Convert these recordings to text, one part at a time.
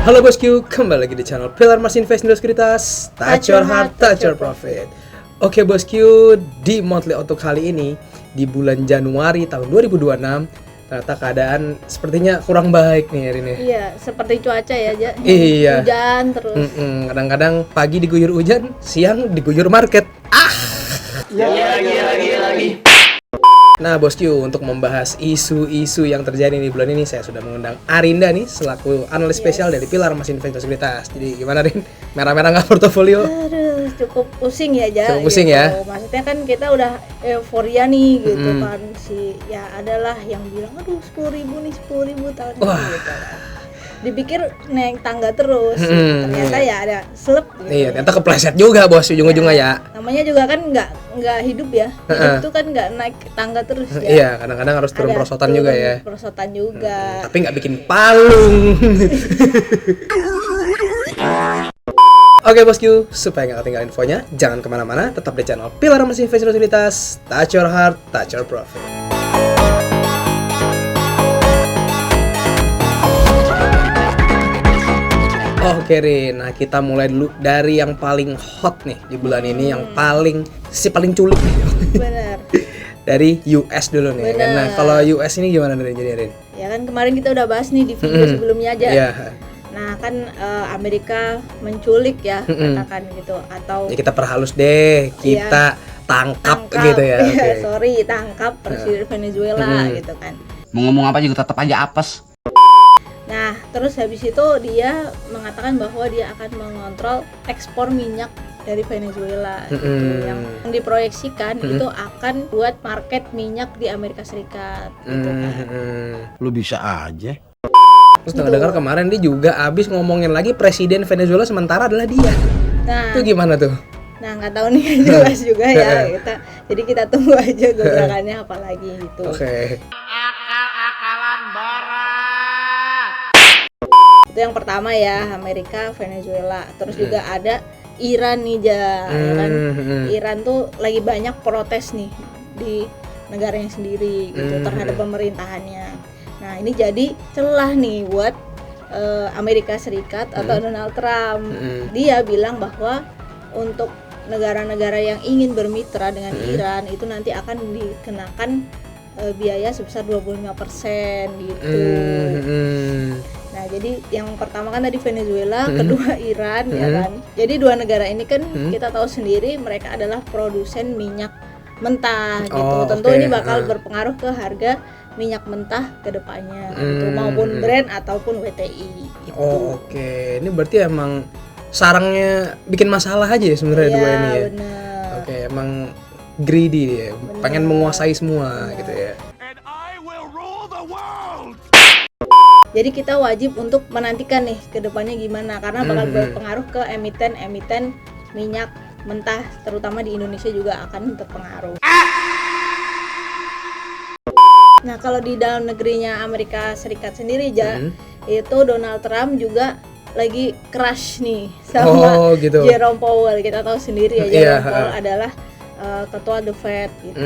Halo bosku, kembali lagi di channel Pilar Mas Invest Indo Sekuritas. Touch your heart, touch your profit. Oke bosku, di monthly auto kali ini di bulan Januari tahun 2026 ternyata keadaan sepertinya kurang baik nih hari ini. Iya, seperti cuaca ya, Iya. Hujan terus. Kadang-kadang pagi diguyur hujan, siang diguyur market. Lagi. Nah bosku, untuk membahas isu-isu yang terjadi di bulan ini, saya sudah mengundang Arinda nih selaku analis spesial dari Pilar Mas Invest Indo Sekuritas. Jadi gimana Rin? Merah-merah nggak portofolio? Aduh, cukup pusing ya, Cukup pusing gitu. ya? Maksudnya kan kita udah euforia nih gitu kan. Ya adalah yang bilang, aduh 10.000 nih, 10.000 tahun ini gitu kan. Dipikir naik tangga terus, ternyata ya ada slep gitu. Iya, ternyata kepleset juga bos ujung-ujungnya ya. Namanya juga kan nggak hidup ya. Hidup tuh kan nggak naik tangga terus ya. Iya, kadang-kadang harus turun Ada perosotan juga ya. Perosotan juga. Tapi nggak bikin palung. Oke bosku, supaya nggak ketinggalan infonya, jangan kemana-mana, tetap di channel Pilar Mas Invest Indo Sekuritas. Touch your heart, touch your profit. Oke Rin, nah kita mulai dulu dari yang paling hot nih di bulan ini, yang paling culik nih. Bener. Dari US dulu nih. Bener. Nah kalau US ini gimana Rin jadi Rin? Ya kan kemarin kita udah bahas nih di video sebelumnya aja. Iya. Nah kan Amerika menculik ya, katakan gitu, atau Ya kita perhalus deh, kita tangkap gitu ya. Oke. Tangkap Presiden Venezuela gitu kan. Mau ngomong apa juga tetap aja apes. Nah terus habis itu dia mengatakan bahwa dia akan mengontrol ekspor minyak dari Venezuela gitu, yang diproyeksikan itu akan buat market minyak di Amerika Serikat gitu kan. Lu bisa aja. Terus dengar kemarin dia juga abis ngomongin lagi Presiden Venezuela sementara adalah dia. Nah Itu gimana tuh? Nah nggak tahu nih, jelas juga ya kita. Jadi kita tunggu aja gebrakannya apalagi gitu. Oke. Akal-akalan barat. Itu yang pertama ya, Amerika, Venezuela. Terus juga ada Iran nih ya kan. Iran tuh lagi banyak protes nih di negaranya sendiri gitu terhadap pemerintahannya. Nah ini jadi celah nih buat Amerika Serikat atau Donald Trump. Dia bilang bahwa untuk negara-negara yang ingin bermitra dengan Iran itu nanti akan dikenakan biaya sebesar 25% gitu. Nah jadi yang pertama kan tadi Venezuela, kedua Iran ya kan. Jadi dua negara ini kan kita tahu sendiri mereka adalah produsen minyak mentah gitu. Tentu ini bakal berpengaruh ke harga minyak mentah ke depannya gitu, maupun Brent ataupun WTI gitu. Oke. Ini berarti emang sarangnya bikin masalah aja ya sebenarnya dua ini ya. Bener. Oke, emang greedy dia, pengen menguasai semua gitu ya. Jadi kita wajib untuk menantikan nih ke depannya gimana, karena bakal berpengaruh ke emiten-emiten minyak mentah, terutama di Indonesia juga akan terpengaruh. Nah kalau di dalam negerinya Amerika Serikat sendiri itu Donald Trump juga lagi crush nih sama gitu. Jerome Powell. Kita tahu sendiri ya Jerome Powell adalah ketua The Fed gitu.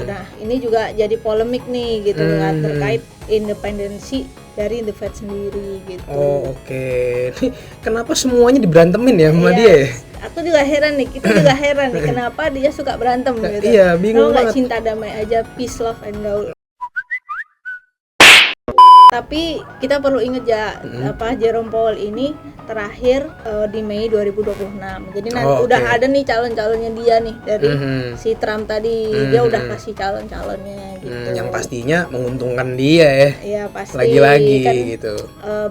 Nah ini juga jadi polemik nih gitu kan, terkait independensi dari The Fed sendiri gitu. Oke. Kenapa semuanya diberantemin ya sama dia ya? Aku juga heran nih, kita juga heran nih kenapa dia suka berantem gitu. Iya, bingung banget. banget. Cinta damai aja, peace, love, and gaul. Tapi kita perlu ingat ya, Jerome Powell ini terakhir di Mei 2026. Jadi nanti udah ada nih calon-calonnya dia nih dari si Trump tadi. Dia udah kasih calon-calonnya gitu. Yang pastinya menguntungkan dia ya. Iya pasti. Lagi-lagi kan, gitu.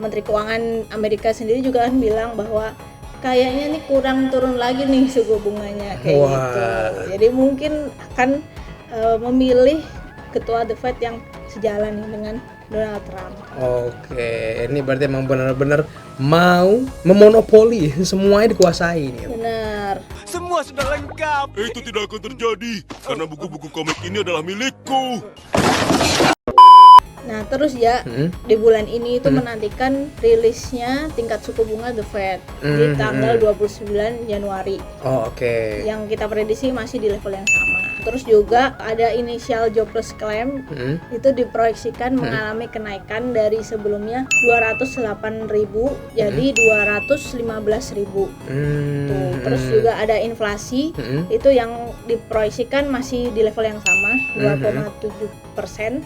Menteri Keuangan Amerika sendiri juga kan bilang bahwa kayaknya nih kurang turun lagi nih suku bunganya kayak gitu. Jadi mungkin akan memilih ketua The Fed yang sejalan nih dengan Donald Trump. Oke, ini berarti emang benar-benar mau memonopoli, semuanya dikuasai nih. Benar. Semua sudah lengkap. Itu tidak akan terjadi karena buku-buku komik ini adalah milikku. Nah terus ya di bulan ini itu menantikan rilisnya tingkat suku bunga The Fed di tanggal 29 Januari. Oke. Yang kita prediksi masih di level yang sama. Terus juga ada initial jobless claim, itu diproyeksikan mengalami kenaikan dari sebelumnya 208.000 jadi 215.000. Tuh. Terus juga ada inflasi, itu yang diproyeksikan masih di level yang sama 2,7%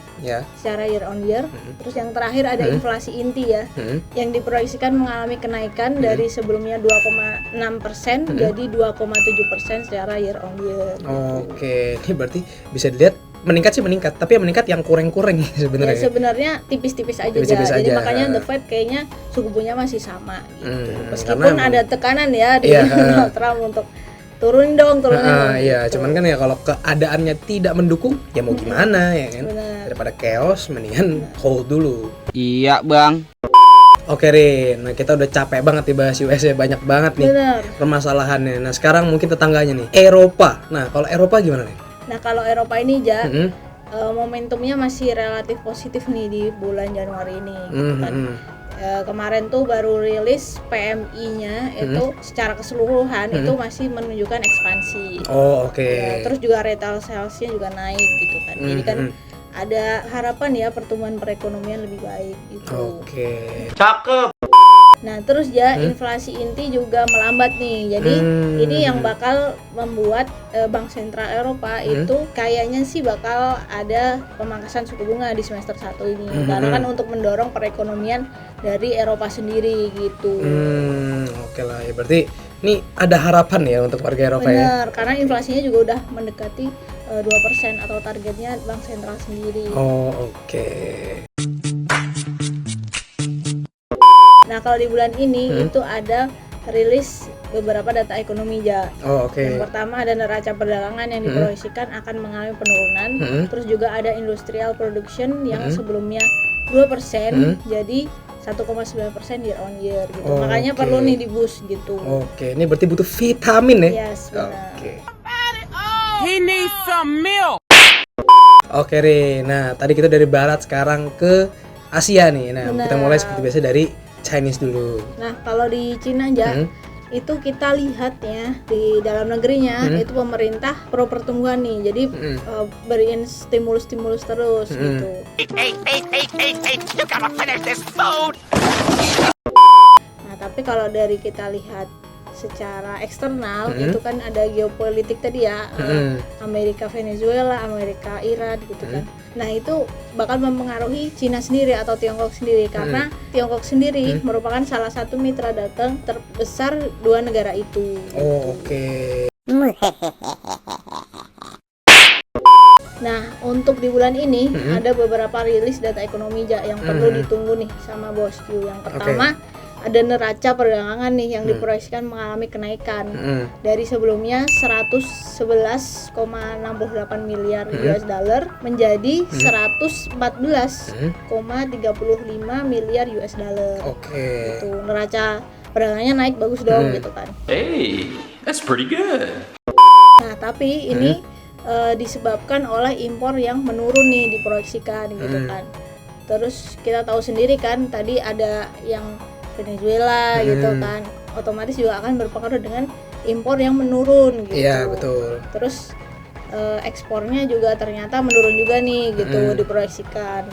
secara year on year. Terus yang terakhir ada inflasi inti ya, yang diproyeksikan mengalami kenaikan dari sebelumnya 2,6% jadi 2,7% secara year on year. Oke, ini berarti bisa dilihat meningkat, tapi yang meningkat yang kurang-kurang sebenarnya. Ya, sebenarnya tipis-tipis aja. Jadi makanya The Fed kayaknya suku bunga masih sama gitu. Meskipun ada tekanan ya di Donald Trump untuk turunin dong. Iya, cuman kan ya kalau keadaannya tidak mendukung ya mau gimana ya kan. Daripada chaos mendingan hold dulu. Iya bang. Oke Rin, nah kita udah capek banget dibahas US ya, banyak banget nih permasalahannya. Nah sekarang mungkin tetangganya nih, Eropa. Nah kalau Eropa gimana nih? Nah kalau Eropa ini momentumnya masih relatif positif nih di bulan Januari ini. Kemarin tuh baru rilis PMI-nya itu secara keseluruhan itu masih menunjukkan ekspansi. Ya, terus juga retail sales-nya juga naik gitu kan. Jadi kan ada harapan ya pertumbuhan perekonomian lebih baik gitu. Cakep. Nah terus ya inflasi inti juga melambat nih. Jadi ini yang bakal membuat Bank Sentral Eropa itu kayaknya sih bakal ada pemangkasan suku bunga di semester 1 ini. Karena kan untuk mendorong perekonomian dari Eropa sendiri gitu. Oke lah ya, berarti ini ada harapan ya untuk warga Eropa. Bener, karena inflasinya juga udah mendekati 2% atau targetnya Bank Sentral sendiri. Nah kalau di bulan ini itu ada rilis beberapa data ekonomi ya. Yang pertama ada neraca perdagangan yang diproyeksikan akan mengalami penurunan. Terus juga ada industrial production yang sebelumnya 2% jadi 1,9% year on year gitu. Makanya perlu nih di boost gitu. Ini berarti butuh vitamin ya. Yes, benar. He needs some milk. Oke Rin, nah tadi kita dari barat sekarang ke Asia nih. Nah kita mulai seperti biasa dari Chinese dulu. Nah kalau di Cina aja itu kita lihat ya di dalam negerinya itu pemerintah pro pertumbuhan nih, jadi beriin stimulus terus gitu. Nah tapi kalau dari kita lihat secara eksternal itu kan ada geopolitik tadi ya, Amerika Venezuela, Amerika Iran gitu kan. Nah itu bakal mempengaruhi Cina sendiri atau Tiongkok sendiri karena Tiongkok sendiri merupakan salah satu mitra dagang terbesar dua negara itu. Nah untuk di bulan ini ada beberapa rilis data ekonomi yang perlu ditunggu nih sama bosku. Yang pertama ada neraca perdagangan nih yang diproyeksikan mengalami kenaikan dari sebelumnya 111,68 miliar US dollar menjadi 114,35 miliar US dollar. Itu neraca perdagangannya naik bagus dong gitu kan. Hey, that's pretty good. Nah tapi ini disebabkan oleh impor yang menurun nih diproyeksikan gitu kan. Terus kita tahu sendiri kan tadi ada yang Venezuela gitu kan, otomatis juga akan berpengaruh dengan impor yang menurun gitu. Iya betul. Terus ekspornya juga ternyata menurun juga nih gitu diproyeksikan.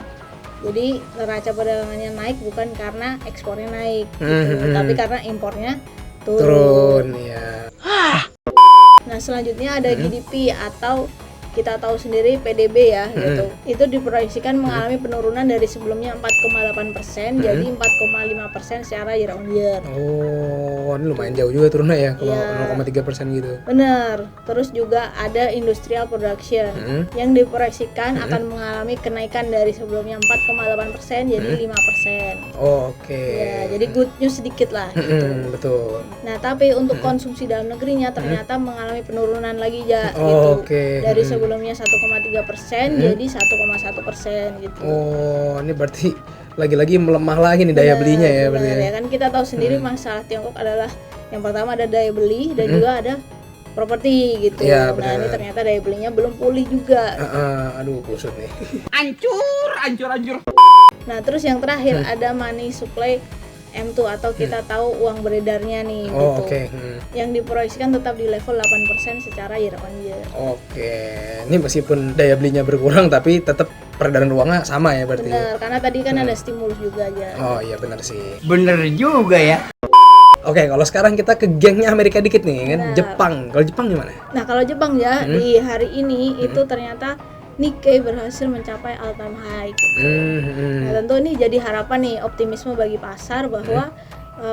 Jadi neraca perdagangannya naik bukan karena ekspornya naik gitu, tapi karena impornya turun. Ya. Nah selanjutnya ada GDP atau kita tahu sendiri PDB ya gitu. Itu diproyeksikan mengalami penurunan dari sebelumnya 4,8% jadi 4,5% secara year on year. Ini lumayan jauh juga turunnya ya kalau 0,3% gitu. Bener. Terus juga ada industrial production yang diproyeksikan akan mengalami kenaikan dari sebelumnya 4,8% jadi 5%. Ya, jadi good news sedikit lah gitu. Betul. Nah, tapi untuk konsumsi dalam negerinya ternyata mengalami penurunan lagi ya gitu. Dari sebelumnya 1,3% jadi 1,1% gitu. Ini berarti lagi-lagi melemah lagi nih daya belinya ya berarti. Ya kan kita tahu sendiri masalah Tiongkok adalah yang pertama ada daya beli dan juga ada properti gitu. Nah ini ternyata daya belinya belum pulih juga. Aduh kusut nih. Hancur. Nah terus yang terakhir ada money supply M2 atau kita tahu uang beredarnya nih Oh, gitu. oke. Yang diproyeksikan tetap di level 8% secara year on year. Oke. Ini meskipun daya belinya berkurang tapi tetap peredaran uangnya sama ya berarti. Benar, karena tadi kan ada stimulus juga aja. Oh iya benar sih. Bener juga ya. Oke, kalau sekarang kita ke gengnya Amerika dikit nih kan, Benar. Jepang. Kalau Jepang gimana? Nah, kalau Jepang ya di hari ini itu ternyata Nikkei berhasil mencapai all time high. Nah, tentu ini jadi harapan nih, optimisme bagi pasar bahwa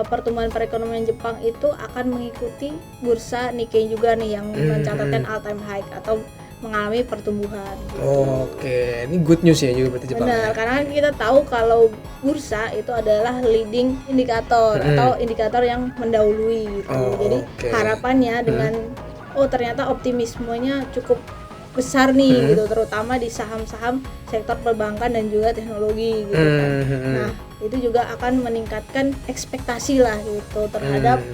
pertumbuhan perekonomian Jepang itu akan mengikuti bursa Nikkei juga nih yang mencatatkan all time high atau mengalami pertumbuhan. Gitu. Oke, ini good news ya juga berarti Jepang. Benar, Ya? karena kan kita tahu kalau bursa itu adalah leading indikator atau indikator yang mendahului gitu. Oh, Jadi oke. harapannya dengan ternyata optimismenya cukup besar nih gitu, terutama di saham-saham sektor perbankan dan juga teknologi gitu kan. Nah, itu juga akan meningkatkan ekspektasi lah gitu terhadap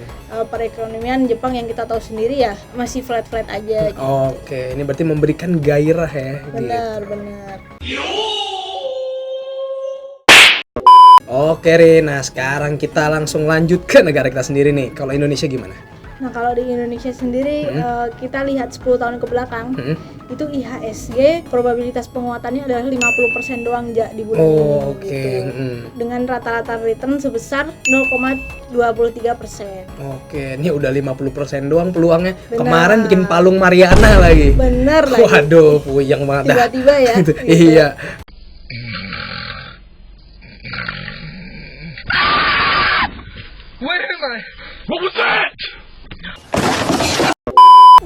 perekonomian Jepang yang kita tahu sendiri ya masih flat-flat aja gitu. Oke, ini berarti memberikan gairah ya. Benar, Gitu. benar. Oke, Rin. Nah, sekarang kita langsung lanjut ke negara kita sendiri nih. Kalau Indonesia gimana? Nah, kalau di Indonesia sendiri kita lihat 10 tahun ke belakang itu IHSG probabilitas penguatannya adalah 50% doang di bulan ini Oke. gitu. Dengan rata-rata return sebesar 0,23%. Oke, ini udah 50% doang peluangnya. Benar. Kemarin bikin palung Mariana lagi. Bener lagi. Waduh, puyeng banget dah. Tiba-tiba ya. Gitu. gitu. Iya.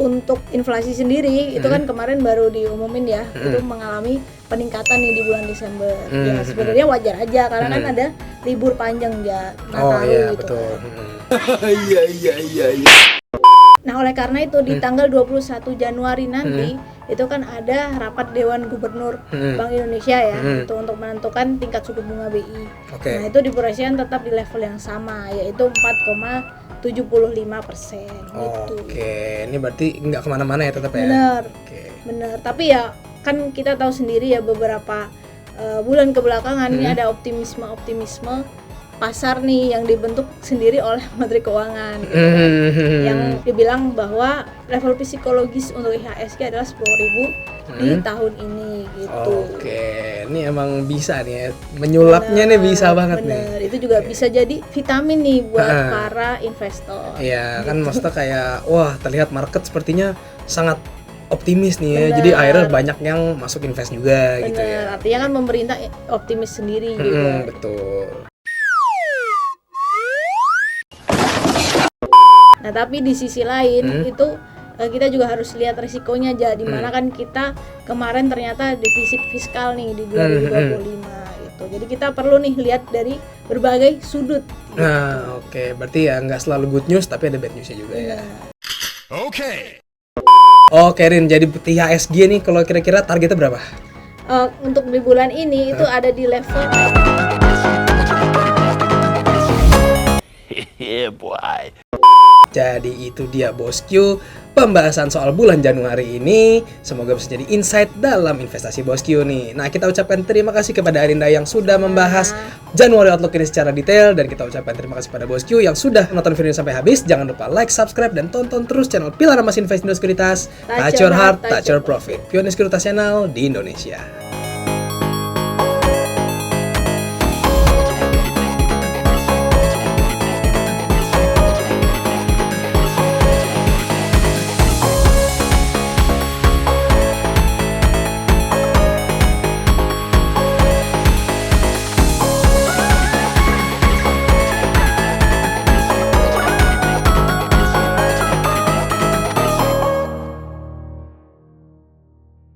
Untuk inflasi sendiri itu kan kemarin baru diumumin ya, itu mengalami peningkatan nih di bulan Desember. Ya sebenarnya wajar aja karena kan ada libur panjang ya, Oh Nataru iya, gitu. betul. Kan. Nah, oleh karena itu di tanggal 21 Januari nanti itu kan ada rapat Dewan Gubernur Bank Indonesia ya untuk menentukan tingkat suku bunga BI. Oke. Nah, itu diproyeksikan tetap di level yang sama yaitu 4,75% gitu. Oke, ini berarti nggak kemana-mana ya tetap ya? Bener. Oke. Bener, tapi ya kan kita tahu sendiri ya beberapa bulan kebelakangan ini ada optimisme pasar nih yang dibentuk sendiri oleh Menteri Keuangan gitu kan. Yang dibilang bahwa level psikologis untuk IHSG adalah 10.000 di tahun ini gitu. Oke, ini emang bisa nih ya, menyulapnya nih bisa banget nih. Bener, itu juga bisa jadi vitamin nih buat para investor. Iya, kan maksudnya kayak wah terlihat market sepertinya sangat optimis nih ya. Bener. Jadi akhirnya banyak yang masuk invest juga gitu Bener, ya. artinya kan pemerintah optimis sendiri juga. Betul. Nah, tapi di sisi lain itu kita juga harus lihat risikonya aja di mana kan kita kemarin ternyata defisit fiskal nih di 2025 itu. Jadi kita perlu nih lihat dari berbagai sudut. Nah, oke, berarti ya nggak selalu good news tapi ada bad newsnya juga ya. Oke. Oke, Rin, jadi IHSG nih kalau kira-kira targetnya berapa? Untuk di bulan ini itu ada di level Yeah, boy. Jadi itu dia Bosku, pembahasan soal bulan Januari ini. Semoga bisa jadi insight dalam investasi Bosku nih. Nah, kita ucapkan terima kasih kepada Arinda yang sudah membahas Januari Outlook ini secara detail. Dan kita ucapkan terima kasih pada Bosku yang sudah nonton video sampai habis. Jangan lupa like, subscribe, dan tonton terus channel Pilar Emas Invest Indo Sekuritas. Touch your heart, touch your profit. Pioneer Sekuritas Channel di Indonesia.